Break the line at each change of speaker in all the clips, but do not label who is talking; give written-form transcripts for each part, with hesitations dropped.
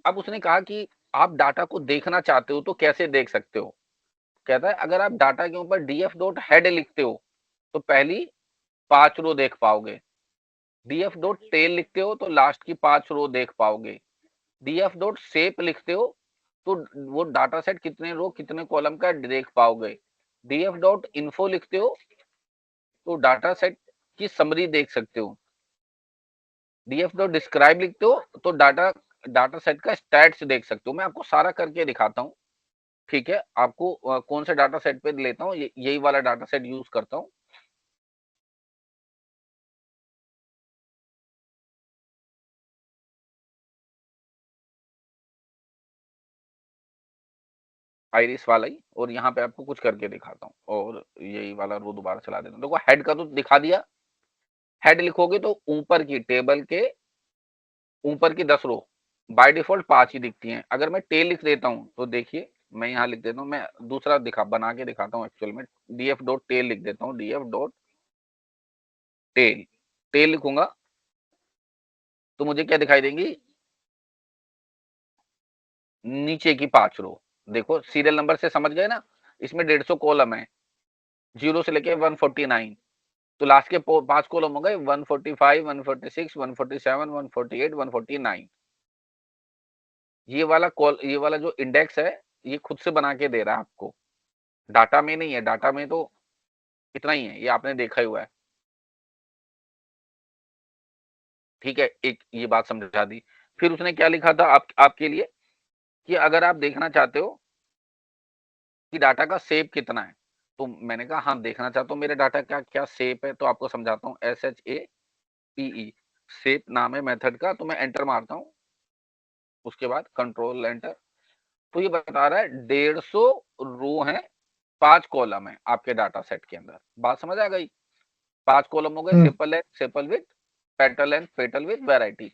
अब उसने कहा कि आप डाटा को देखना चाहते हो तो कैसे देख सकते हो। कहता है अगर आप डाटा के ऊपर df डॉट हेड लिखते हो तो पहली 5 रो देख पाओगे, df डॉट टेल लिखते हो तो लास्ट की 5 रो देख पाओगे, df डॉट शेप लिखते हो तो वो डाटा सेट कितने रो कितने कॉलम का देख पाओगे, df डॉट इन्फो लिखते हो तो डाटा सेट की समरी देख सकते हो, df डॉट डिस्क्राइब लिखते हो तो डाटा डाटा सेट का स्टैट्स देख सकते हो। मैं आपको सारा करके दिखाता हूँ, ठीक है। आपको कौन से डाटा सेट पे लेता हूँ, यही वाला डाटा सेट यूज करता हूँ। आइरिस वाला ही, और यहाँ पे आपको कुछ करके दिखाता हूँ, और यही वाला रो दोबारा चला देता हूँ। देखो हेड का तो दिखा दिया, हेड लिखोगे तो ऊपर की टेबल के ऊपर की 10 रो बाय डिफॉल्ट 5 ही दिखती हैं। अगर मैं टेल लिख देता हूँ तो देखिए, मैं यहाँ लिख देता हूँ, मैं दूसरा बना के दिखाता हूँ एक्चुअल में। df डॉट टेल लिख देता हूँ, df डॉट टेल, टेल लिखूंगा तो मुझे क्या दिखाई देंगी, नीचे की 5 रो। देखो सीरियल नंबर से समझ गए ना, इसमें 150 कॉलम है, 0 से लेके 149, तो लास्ट के 5 कॉलम हो गए 145, 146, 147, 148, 149। ये वाला जो इंडेक्स है ये खुद से बना के दे रहा है आपको, डाटा में नहीं है। डाटा में तो इतना ही है, ये आपने देखा ही हुआ है, ठीक है। एक ये बात समझा दी। फिर उसने क्या लिखा था आपके लिए कि अगर आप देखना चाहते हो कि डाटा का शेप कितना है, तो मैंने कहा हाँ देखना चाहता हूँ मेरे डाटा का क्या शेप है, तो आपको समझाता हूँ। SHAPE शेप नाम है मेथड का, तो मैं एंटर मारता हूँ, उसके बाद कंट्रोल एंटर, तो ये बता रहा है 150 रो है, 5 कॉलम है आपके डाटा सेट के अंदर। बात समझ आ गई। 5 कॉलम हो गए, सिंपल है, simple with petal and petal with variety.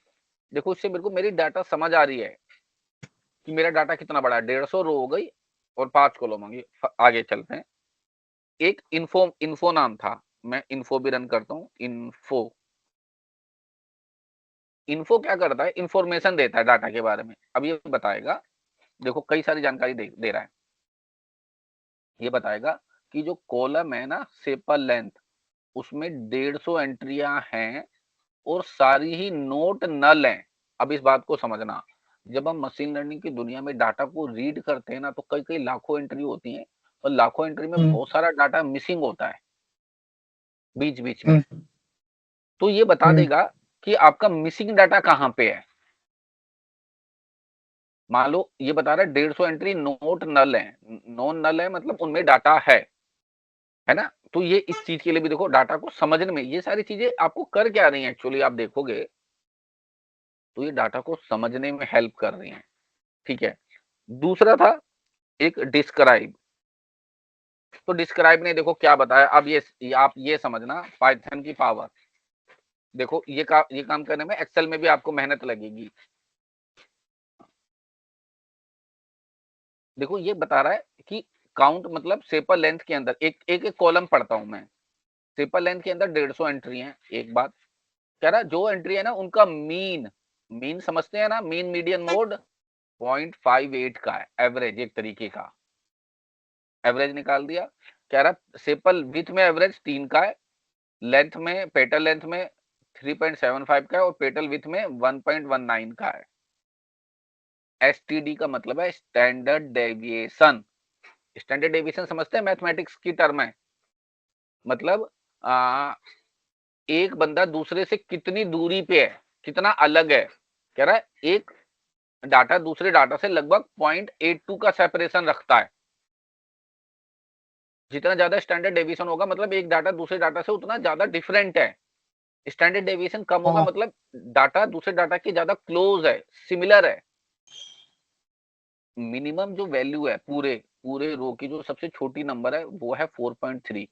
देखो इससे मेरे को मेरी डाटा समझ आ रही है कि मेरा डाटा कितना बड़ा है। 150 रो हो गई और 5 कॉलम होंगी। आगे चलते हैं। एक इन्फो नाम था, मैं इन्फो भी रन करता हूँ। इन्फो क्या करता है, इंफॉर्मेशन देता है डाटा के बारे में। अब ये बताएगा, देखो कई सारी जानकारी दे रहा है। ये बताएगा कि जो कॉलम है ना सेपल लेंथ, उसमें 150 एंट्रियां हैं और सारी ही नोट नल हैं। अब इस बात को समझना, जब हम मशीन लर्निंग की दुनिया में डाटा को रीड करते हैं ना, तो कई कई लाखों एंट्री होती हैं, और लाखों एंट्री में बहुत सारा डाटा मिसिंग होता है बीच बीच में। तो ये बता देगा कि आपका मिसिंग डाटा कहाँ पे है। मान लो ये बता रहा है 150 एंट्री नोट नल है, नॉन नल है मतलब उनमें डाटा है ना। तो ये इस चीज के लिए भी देखो, डाटा को समझने में ये सारी चीजें आपको कर क्या रही हैं, एक्चुअली आप देखोगे तो ये डाटा को समझने में हेल्प कर रही हैं, ठीक है। दूसरा था एक डिस्क्राइब। तो डिस्क्राइब ने देखो क्या बताया। अब ये आप ये समझना पाइथन की पावर। देखो ये काम करने में एक्सेल में भी आपको मेहनत लगेगी। देखो ये बता रहा है कि काउंट मतलब सेपल लेंथ के अंदर एक एक, एक कॉलम पढ़ता हूं मैं। सेपल लेंथ के अंदर 150 एंट्री है। एक बात कह रहा है, जो एंट्री है ना उनका मीन, मीन समझते हैं ना, मीन मीडियन मोड 0.58 का है, एवरेज एक तरीके का एवरेज निकाल दिया। कह रहा सेपल विथ में एवरेज 3 का है, लेंथ में पेटल लेंथ में 3.75 का है, और पेटल विथ में 1.19 का है। STD का मतलब है स्टैंडर्ड डेविएशन। स्टैंडर्ड डेविएशन समझते हैं, मैथमेटिक्स की टर्म है। मतलब आ, एक बंदा दूसरे से कितनी दूरी पे है, कितना अलग है। कह रहा है एक डाटा दूसरे डाटा से लगभग 0.82 का सेपरेशन रखता है। जितना ज्यादा स्टैंडर्ड डेविएशन होगा मतलब एक डाटा दूसरे डाटा से उतना ज्यादा डिफरेंट है। स्टैंडर्ड डेविएशन कम होगा मतलब डाटा दूसरे डाटा के ज्यादा क्लोज है, सिमिलर है। मिनिमम जो वैल्यू है पूरे पूरे रो की, जो सबसे छोटी नंबर है वो है 4.3।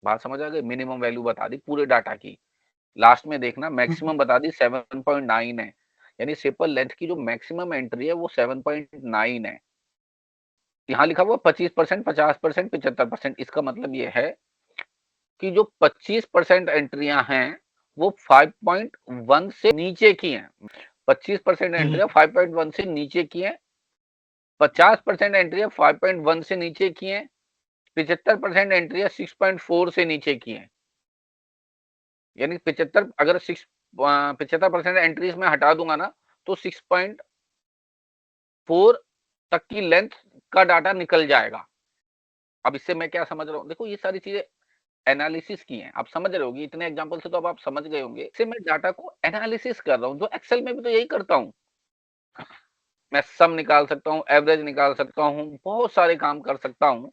बात समझ आ गई। मिनिमम वैल्यू बता दी पूरे डाटा की। लास्ट में देखना मैक्सिमम बता दी 7.9 है। यानी सेपल लेंथ की जो मैक्सिमम एंट्री है वो 7.9 है। यहाँ लिखा हुआ 25%, 50%, 75%। इसका मतलब ये है कि जो 25% एंट्रियां हैं वो 5.1 से नीचे की हैं। 25% एंट्रियां 5.1 से नीचे की हैं, 50% एंट्रियां 5.1 से नीचे की हैं, 75% एंट्रियां 6.4 से नीचे की हैं। यानी 75 अगर 75% एंट्रीज में हटा दूंगा ना तो 6.4 तक की लेंथ का डाटा निकल जाएगा। अब इससे मैं क्या समझ रहा हूँ, देखो ये सारी चीजें एनालिसिस की हैं, आप समझ रहे होगी, इतने एग्जांपल से तो अब आप समझ गए होंगे। इससे मैं डाटा को एनालिसिस कर रहा हूँ, जो एक्सेल में भी तो यही करता हूँ। मैं सम निकाल सकता हूँ, एवरेज निकाल सकता हूँ, बहुत सारे काम कर सकता हूँ।